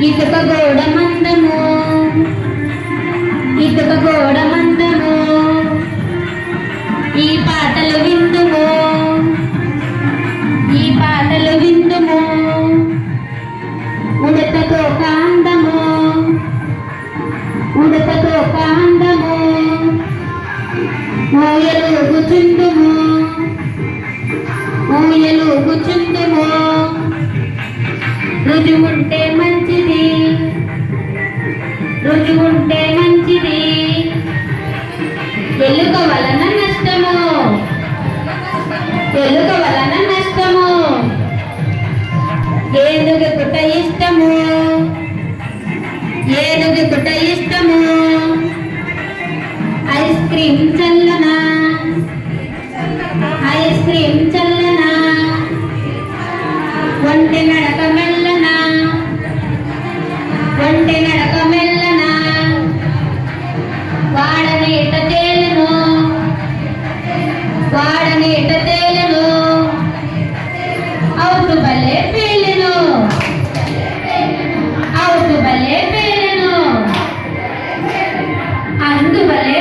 ఇటుక గోడ మందము ఇటుక గోడ మందము ఈ పాటలు విందుము ఈ పాటలు విందుము ఉడతతో కాందము ఉడతతో కాందము ఊయలు గుచుందుము ఊయలు గుచుందుము రుజువుంటే మంచిది రుజువుంటే మంచిది ఎలుక వలన నష్టము ఎలుక వలన నష్టము ఏనుగు కుట ఇష్టము ఏనుగు కుట ఇష్టము ఐస్ క్రీమ్ చల్లనా ఐస్ క్రీమ్ చల్లనా ఒంటె నడక మెల్లనా ఒంటె నడక మెల్లనా వాడనీట తేలును వాడనీట తేలును అవుతు భలే పేలును అవుతు భలే పేలును అందు భలే